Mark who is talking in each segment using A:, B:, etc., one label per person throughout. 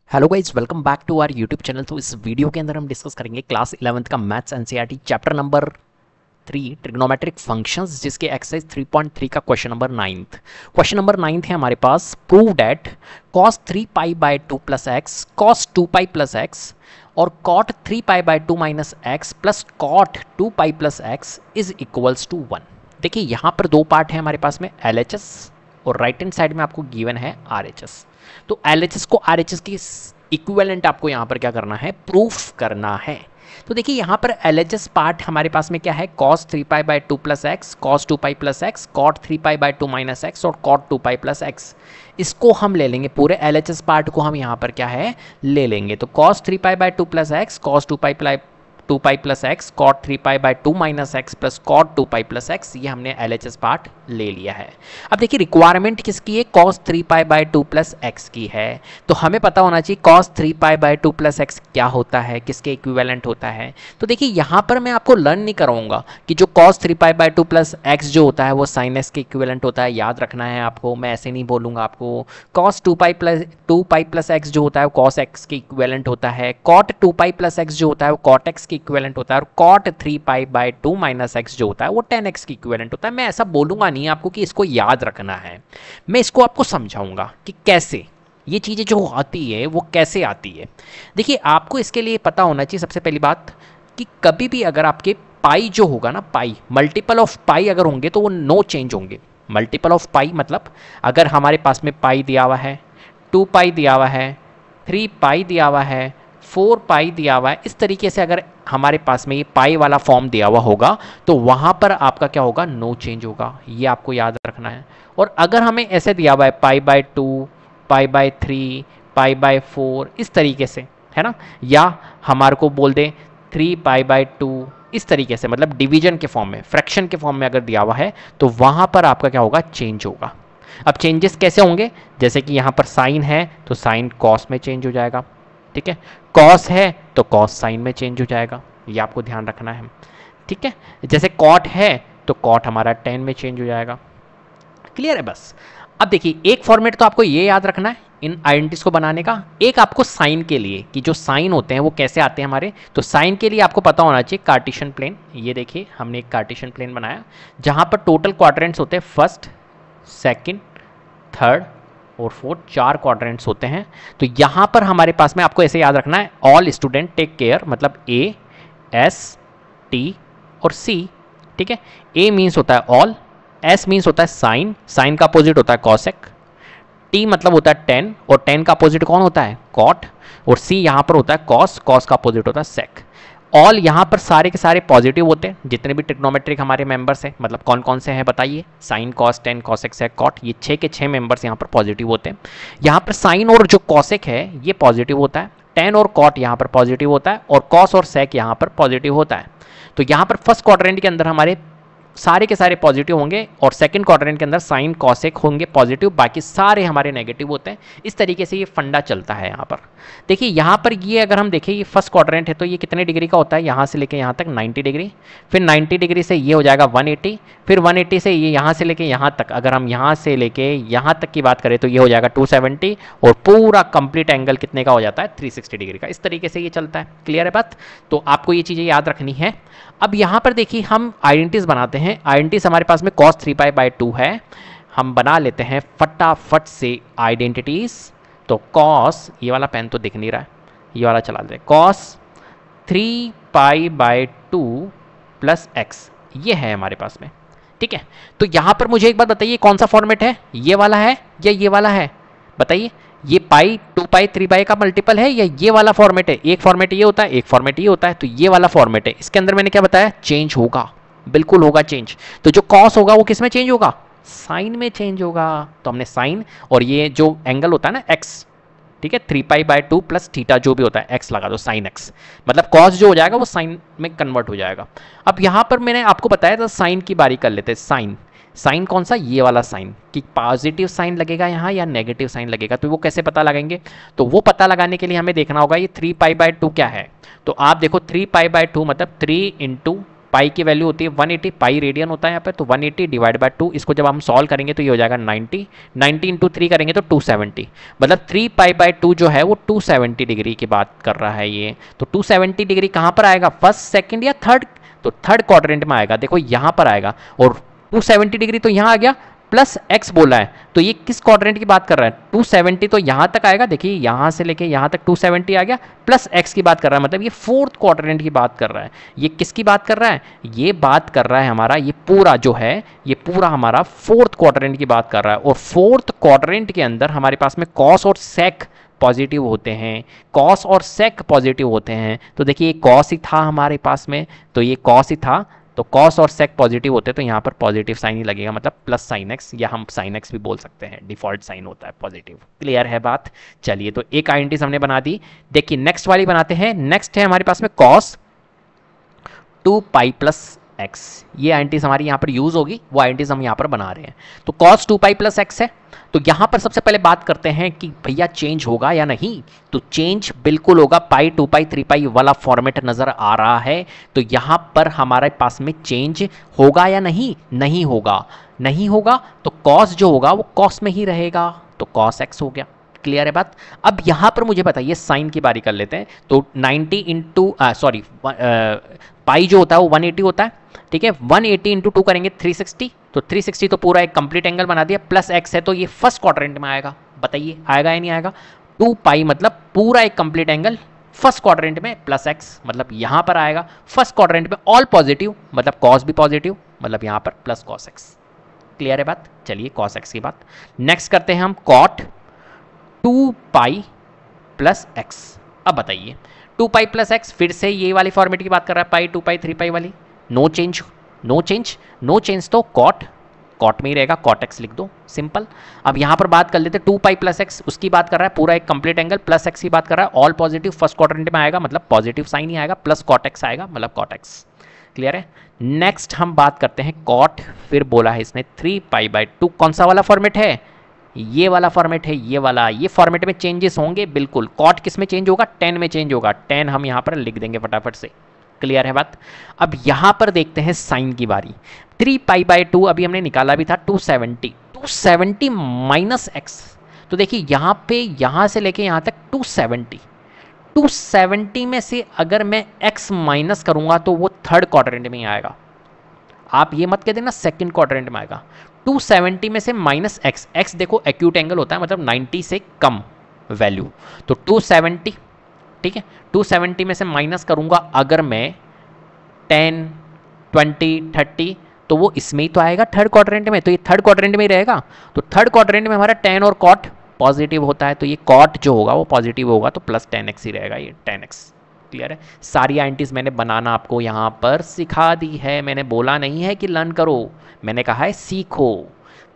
A: Hello guys, welcome back to our YouTube channel. तो इस video के अंदर हम डिस्कस करेंगे क्लास 11th का maths NCERT chapter number 3 trigonometric functions, जिसके एक्सरसाइज 3.3 का question number 9th। Question number 9th है हमारे पास, prove that cos 3 pi by 2 plus x cos 2 pi plus x और cot 3 pi by 2 minus x plus cot 2 pi plus x is equals to 1। देखिए यहाँ पर दो part है हमारे पास में, LHS और राइट हैंड साइड में आपको गिवन है RHS। तो LHS को RHS की इक्विवेलेंट आपको यहाँ पर क्या करना है, प्रूफ करना है। तो देखिए यहाँ पर LHS पार्ट हमारे पास में क्या है, cos 3 pi by 2 plus x cos 2 pi plus x cot 3 pi by 2 minus x और cot 2 पाई प्लस एक्स। इसको हम ले लेंगे, पूरे LHS पार्ट को हम यहाँ पर क्या है ले लेंगे। तो cos 3 pi by 2 plus x cos 2 pi plus x cot 3 pi by 2 minus x plus cot 2 pi plus x, ये हमने LHS पार्ट ले लिया है। अब देखिए रिक्वायरमेंट किसकी है, cos 3 pi by 2 plus x की है। तो हमें पता होना चाहिए cos 3 pi by 2 plus x क्या होता है, किसके इक्विवेलेंट होता है। तो देखिए यहाँ पर मैं आपको लर्न नहीं कराऊंगा कि जो cos 3 pi by 2 plus x जो होता है वो sin x के इक्विवेलेंट होता है, याद रखना है आपको। मैं ऐसे नहीं बोलूंगा आपको। cos 2 पाई प्लस एक्स जो होता है वो cos x के इक्विवेलेंट होता है, cot 2 पाई प्लस एक्स जो होता है वो cot x के इक्विवेलेंट होता है, और cot 3 pi by 2 minus x जो होता है वो tan x के इक्विवेलेंट होता है। मैं ऐसा बोलूंगा नहीं आपको कि इसको याद रखना है, मैं इसको आपको समझाऊंगा कि कैसे ये चीज़ें जो आती है वो कैसे आती है। देखिए आपको इसके लिए पता होना चाहिए सबसे पहली बात कि कभी भी अगर आपके पाई जो होगा ना, पाई मल्टीपल ऑफ पाई अगर होंगे तो वो नो चेंज होंगे। मल्टीपल ऑफ पाई मतलब अगर हमारे पास में पाई दिया हुआ है, 2 पाई दिया हुआ है, 3 पाई दिया हुआ है, 4 पाई दिया हुआ है, इस तरीके से अगर हमारे पास में ये पाई वाला फॉर्म दिया हुआ होगा तो वहाँ पर आपका क्या होगा, नो चेंज होगा। ये आपको याद रखना है। और अगर हमें ऐसे दिया हुआ है पाई by 2, pi by 3, pi bye 4, इस तरीके से है ना, या हमारे को बोल दे 3 पाई बाय 2, इस तरीके से, मतलब डिवीजन के फॉर्म में, फ्रैक्शन के फॉर्म में अगर दिया हुआ है तो वहाँ पर आपका क्या होगा, चेंज होगा। अब चेंजेस कैसे होंगे, जैसे कि यहाँ पर साइन है तो साइन कॉस में चेंज हो जाएगा, ठीक है। कॉस है तो कॉस साइन में चेंज हो जाएगा, ये आपको ध्यान रखना है, ठीक है। जैसे कॉट है तो कॉट हमारा टेन में चेंज हो जाएगा। क्लियर है बस। अब देखिए एक फॉर्मेट तो आपको ये याद रखना है इन आइडेंटिटीज को बनाने का, एक आपको साइन के लिए कि जो साइन होते हैं वो कैसे आते हैं हमारे। तो साइन के लिए आपको पता होना चाहिए कार्टेशियन प्लेन। ये देखिए हमने एक कार्टेशियन प्लेन बनाया जहां पर टोटल क्वाड्रेंट्स होते हैं फर्स्ट, सेकंड, थर्ड और फोर्थ, 4 क्वाड्रेंट्स होते हैं। तो यहां पर हमारे पास में आपको ऐसे याद रखना है, ऑल स्टूडेंट टेक केयर, मतलब ए, एस, टी और सी, ठीक है। ए मीन्स होता है ऑल, एस मीन्स होता है साइन, साइन का अपोजिट होता है कॉसेक, टी मतलब होता है टेन और टेन का अपोजिट कौन होता है, कॉट, और सी यहां पर होता है कॉस, कॉस का अपोजिट होता है सेक। ऑल यहाँ पर सारे के सारे पॉजिटिव होते हैं, जितने भी ट्रिग्नोमेट्रिक हमारे मेंबर्स हैं, मतलब कौन कौन से हैं बताइए, साइन, कॉस, टेन, कॉसेक, सेक, कॉट, ये 6 के 6 मेंबर्स यहाँ पर पॉजिटिव होते हैं। यहाँ पर साइन और जो कॉसेक है ये पॉजिटिव होता है, टेन और कॉट यहाँ पर पॉजिटिव होता है, और कॉस और सेक यहाँ पर पॉजिटिव होता है। तो यहाँ पर फर्स्ट क्वाड्रेंट के अंदर हमारे सारे के सारे पॉजिटिव होंगे और सेकंड क्वाड्रेंट के अंदर साइन कॉसेक होंगे पॉजिटिव, बाकी सारे हमारे नेगेटिव होते हैं। इस तरीके से ये फंडा चलता है यहाँ पर। देखिए यहाँ पर ये अगर हम देखें, ये फर्स्ट क्वाड्रेंट है तो ये कितने डिग्री का होता है, यहाँ से लेके यहाँ तक 90 डिग्री, फिर 90 डिग्री से ये हो जाएगा 180, फिर 180 से ये यहाँ से लेके यहाँ तक, अगर हम यहाँ से लेके यहाँ तक की बात करें तो ये हो जाएगा 270, और पूरा कंप्लीट एंगल कितने का हो जाता है, 360 डिग्री का। इस तरीके से ये चलता है। क्लियर है बात। तो आपको ये चीज़ें याद रखनी है। अब यहाँ पर देखिए हम आइडेंटिटीज बनाते हैं। आइडेंटिटीज हमारे पास में cos 3 पाई बाय 2 है, हम बना लेते हैं फटाफट से आइडेंटिटीज। तो cos, ये वाला पेन तो दिख नहीं रहा है, ये वाला चला लेते हैं, cos 3 pi by 2 plus x, ये है हमारे पास में, ठीक है। तो यहाँ पर मुझे एक बात बताइए, कौन सा फॉर्मेट है, ये वाला है या ये वाला है, बताइए। ये पाई 2 पाई 3 पाई का मल्टीपल है या ये वाला फॉर्मेट है। एक फॉर्मेट ये होता है, एक फॉर्मेट ये होता है, तो ये वाला फॉर्मेट है। इसके अंदर मैंने क्या बताया, चेंज होगा, बिल्कुल होगा चेंज। तो जो कॉस होगा वो किस में चेंज होगा, साइन में चेंज होगा। तो हमने साइन और ये जो एंगल होता है ना एक्स, ठीक है, 3 पाई बाय 2 प्लस थीटा जो भी होता है, एक्स लगा दो, साइन एक्स, मतलब कॉस जो हो जाएगा वो साइन में कन्वर्ट हो जाएगा। अब यहाँ पर मैंने आपको बताया था साइन की बारी कर लेते हैं। साइन, साइन कौन सा, ये वाला साइन, कि पॉजिटिव साइन लगेगा यहाँ या नेगेटिव साइन लगेगा। तो वो कैसे पता लगाएंगे, तो वो पता लगाने के लिए हमें देखना होगा ये 3 पाई बाय 2 क्या है। तो आप देखो 3 पाई बाय 2 मतलब 3 इंटू पाई की वैल्यू होती है 180, पाई रेडियन होता है यहाँ पे, तो 180 डिवाइड बाय 2, इसको जब हम सॉल्व करेंगे तो ये हो जाएगा 90, 90 इंटू 3 करेंगे तो 270, मतलब 3 पाई बाय 2 जो है वो 270 डिग्री की बात कर रहा है ये। तो 270 डिग्री कहाँ पर आएगा, फर्स्ट सेकंड या थर्ड, तो थर्ड क्वाड्रेंट में आएगा, देखो यहाँ पर आएगा, और 270 डिग्री तो यहाँ आ गया, प्लस x बोला है, तो ये किस क्वाड्रेंट की बात कर रहा है, 270 तो यहाँ तक आएगा, देखिए यहाँ से लेके यहाँ तक 270 आ गया, प्लस x की बात कर रहा है, मतलब ये फोर्थ क्वाड्रेंट की बात कर रहा है। ये किसकी बात कर रहा है, ये बात कर रहा है हमारा, ये पूरा जो है ये पूरा हमारा फोर्थ क्वाड्रेंट की बात कर रहा है। और फोर्थ क्वाड्रेंट के अंदर हमारे पास में कॉस और सेक पॉजिटिव होते हैं, कॉस और सेक पॉजिटिव होते हैं। तो देखिए ये कॉस ही था हमारे पास में, तो ये कॉस ही था, तो कॉस और सेक पॉजिटिव होते हैं, तो यहाँ पर पॉजिटिव साइन ही लगेगा, मतलब प्लस साइन एक्स, या हम साइन एक्स भी बोल सकते हैं, डिफॉल्ट साइन होता है पॉजिटिव। क्लियर है बात। चलिए तो एक आइडेंटिटी हमने बना दी। देखिए नेक्स्ट वाली बनाते हैं। नेक्स्ट है हमारे पास में कॉस 2 पाई प्लस एक्स, ये आइडेंटिटी हमारी यहाँ पर यूज होगी, वो आइडेंटिटी हम यहाँ पर बना रहे हैं। तो कॉस 2 पाई प्लस एक्स है, तो यहाँ पर सबसे पहले बात करते हैं कि भैया चेंज होगा या नहीं। तो चेंज बिल्कुल होगा, पाई 2 पाई 3 पाई वाला फॉर्मेट नजर आ रहा है, तो यहाँ पर हमारे पास में चेंज होगा या नहीं, नहीं होगा, नहीं होगा, तो कॉस जो होगा वो कॉस में ही रहेगा, तो कॉस एक्स हो गया। क्लियर है बात। अब यहाँ पर मुझे बताइए साइन की बारी कर लेते हैं। तो 90 इंटू सॉरी पाई जो होता है वो 180 होता है, ठीक है, 180 इंटू 2 करेंगे 360, तो 360 तो पूरा एक कंप्लीट एंगल बना दिया, प्लस एक्स है तो ये फर्स्ट क्वाड्रेंट में आएगा, बताइए आएगा या नहीं आएगा। 2 पाई मतलब पूरा एक कंप्लीट एंगल फर्स्ट क्वाड्रेंट में, प्लस एक्स मतलब यहाँ पर आएगा फर्स्ट क्वाड्रेंट में, ऑल पॉजिटिव मतलब कॉस भी पॉजिटिव, मतलब यहाँ पर प्लस कॉस एक्स। क्लियर है बात। चलिए कॉस एक्स की बात नेक्स्ट करते हैं हम, कॉट 2 पाई प्लस एक्स। अब बताइए 2 पाई प्लस एक्स, फिर से ये वाली फॉर्मेट की बात कर रहा है, पाई 2 पाई 3 पाई वाली, no change, no change, no change, तो कॉट कॉट में ही रहेगा, कॉट एक्स लिख दो, सिंपल। अब यहाँ पर बात कर लेते हैं 2 पाई प्लस एक्स, उसकी बात कर रहा है पूरा एक कंप्लीट एंगल, प्लस एक्स की बात कर रहा है ऑल पॉजिटिव, फर्स्ट क्वाड्रेंट में आएगा मतलब पॉजिटिव साइन ही आएगा, प्लस कॉट एक्स आएगा मतलब कॉट एक्स। क्लियर है। नेक्स्ट हम बात करते हैं कॉट, फिर बोला है इसने 3 पाई बाई 2, कौन सा वाला फॉर्मेट है, ये वाला फॉर्मेट है, ये वाला, ये फॉर्मेट में चेंजेस होंगे बिल्कुल। कॉट किस में चेंज होगा, 10 में चेंज होगा, 10 हम यहाँ पर लिख देंगे फटाफट से। क्लियर है बात। अब यहाँ पर देखते हैं साइन की बारी। 3 पाई बाई 2 अभी हमने निकाला भी था 270, 270 माइनस एक्स, तो देखिए यहाँ पे यहाँ से लेके यहाँ तक 270, 270 में से अगर मैं x माइनस करूंगा तो वो थर्ड क्वाड्रेंट में ही आएगा, आप ये मत कह देना सेकंड क्वाड्रेंट में आएगा। 270 में से माइनस एक्स, एक्स देखो एक्यूट एंगल होता है मतलब 90 से कम वैल्यू, तो 270, ठीक है, 270 में से माइनस करूंगा अगर मैं 10 20 30, तो वो इसमें ही तो आएगा थर्ड क्वाड्रेंट में, तो ये थर्ड क्वाड्रेंट में ही रहेगा। तो थर्ड क्वाड्रेंट में हमारा 10 और कॉट पॉजिटिव होता है, तो ये कॉट जो होगा वो पॉजिटिव होगा, तो प्लस 10x ही रहेगा, ये 10x। क्लियर है। सारी आइडेंटिटीज मैंने बनाना आपको यहाँ पर सिखा दी है, मैंने बोला नहीं है कि लर्न करो, मैंने कहा है सीखो।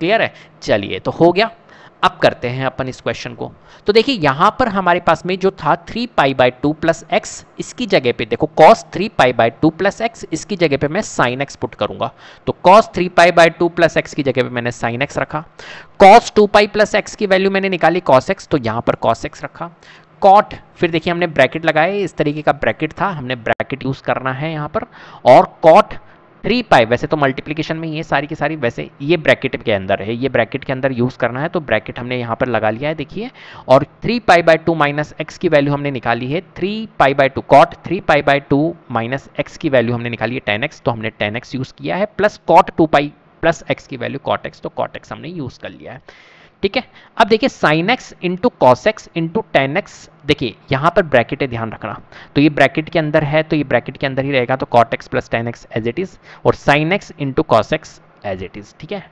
A: क्लियर है। चलिए तो हो गया। अब करते हैं अपन इस क्वेश्चन को। तो देखिए यहाँ पर हमारे पास में जो था 3 पाई बाई 2 प्लस एक्स, इसकी जगह पे देखो cos 3 pi by 2 plus x, इसकी जगह पे मैं साइन एक्स पुट करूंगा। तो cos 3 pi by 2 plus x की जगह पे मैंने साइन एक्स रखा। cos 2 पाई प्लस एक्स की वैल्यू मैंने निकाली cos एक्स, तो यहाँ पर cos एक्स रखा। कॉट, फिर देखिए हमने ब्रैकेट लगाए, इस तरीके का ब्रैकेट था, हमने ब्रैकेट यूज करना है यहाँ पर। और कॉट 3 पाई, वैसे तो मल्टीप्लिकेशन में ये सारी की सारी, वैसे ये ब्रैकेट के अंदर है, ये ब्रैकेट के अंदर यूज करना है, तो ब्रैकेट हमने यहाँ पर लगा लिया है देखिए। और 3 पाई बाई 2 माइनस एक्स की वैल्यू हमने निकाली है 3 pi by 2, cot 3 pi by 2 minus x की वैल्यू हमने निकाली है 10x, तो हमने 10x यूज किया है, plus cot 2 pi plus x की वैल्यू कॉट एक्स, तो कॉट एक्स हमने यूज कर लिया है। ठीक है। अब देखिए sine x into cos x into ten x, देखिए यहाँ पर ब्रैकेट है, ध्यान रखना, तो ये ब्रैकेट के अंदर है, तो ये ब्रैकेट के अंदर ही रहेगा, तो cot x plus tan x as it is, और sine x into cos x as it is. ठीक है।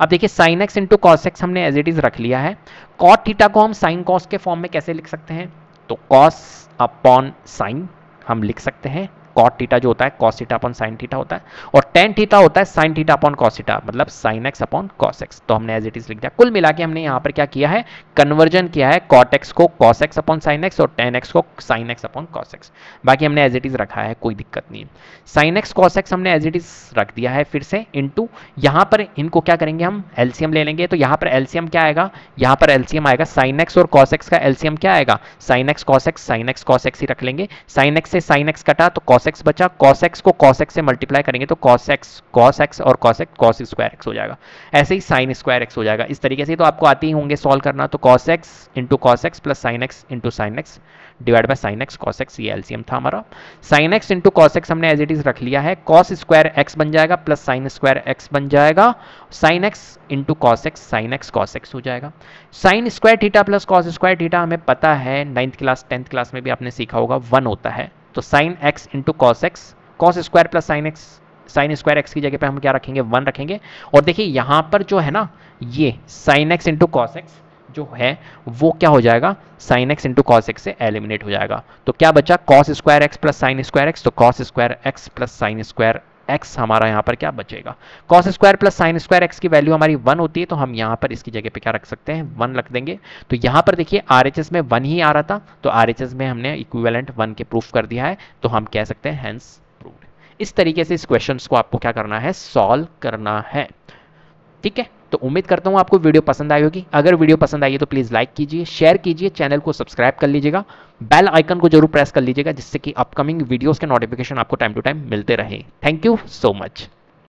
A: अब देखिए sine x into cos x हमने एज इट इज रख लिया है। कॉट थीटा को हम साइन कॉस के फॉर्म में कैसे लिख सकते हैं, तो कॉस अपॉन साइन हम लिख सकते हैं। कॉट थीटा जो होता है cos theta upon sine theta होता है, और टेन थीटा होता है sine theta upon cos theta, मतलब sine x upon cos x, तो हमने एज इट इज लिख दिया। कुल मिला के हमने यहाँ पर क्या किया है, कन्वर्जन किया है कॉट एक्स को cos x upon sine x और टेन एक्स को sign x upon cos x, बाकी हमने एज इट इज रखा है, कोई दिक्कत नहीं है। साइन एक्स कॉस एक्स हमने एज इट इज रख दिया है, फिर से इंटू यहाँ पर इनको क्या करेंगे हम एलसीएम ले लेंगे, तो यहाँ पर एलसीएम क्या आएगा, यहाँ पर एलसीएम आएगा साइन एक्स और कॉस एक्स का एलसीएम क्या आएगा, साइन एक्स कॉस एक्स ही रख लेंगे, साइन एक्स से साइन एक्स कटा तो कॉस cos x बचा, cos x को cos x से मल्टीप्लाई करेंगे तो cos x और cos x cos square x हो जाएगा, ऐसे ही sin स्क्वायर x हो जाएगा। इस तरीके से तो आपको आते ही होंगे सॉल्व करना। तो cos x into cos x plus sin x into sin x divide by sin x cos x, ये एलसीएम था हमारा। sin x into cos x हमने एज इट इज रख लिया है, cos स्क्वायर x बन जाएगा प्लस sin स्क्वायर x बन जाएगा, sin x into cos x sin x cos x हो जाएगा। sin square theta plus cos square theta हमें पता है 9th क्लास 10th क्लास में भी आपने सीखा होगा 1 होता है। तो sin x into cos x, cos square plus sin x, sin square x की जगह पे हम क्या रखेंगे 1 रखेंगे। और देखिए यहाँ पर जो है ना ये sin x into cos x जो है वो क्या हो जाएगा, sin x into cos x से एलिमिनेट हो जाएगा। तो क्या बचा cos square x plus sin square x, तो cos square x plus sin square x हमारा यहाँ पर क्या बचेगा, cos square plus sin square x की वैल्यू हमारी 1 होती है, तो हम यहाँ पर इसकी जगह पे क्या रख सकते हैं 1 रख देंगे। तो यहाँ पर देखिए RHS में 1 ही आ रहा था, तो RHS में हमने इक्विवेलेंट 1 के प्रूफ कर दिया है, तो हम कह सकते हैं हेंस प्रूव्ड। इस तरीके से इस क्वेश्चन को आपको क्या करना है, सॉल्व करना है। ठीक है, तो उम्मीद करता हूं आपको वीडियो पसंद आई होगी। अगर वीडियो पसंद आई है तो प्लीज़ लाइक कीजिए, शेयर कीजिए, चैनल को सब्सक्राइब कर लीजिएगा, बेल आइकन को जरूर प्रेस कर लीजिएगा जिससे कि अपकमिंग वीडियोस के नोटिफिकेशन आपको टाइम टू टाइम मिलते रहे। Thank you so much.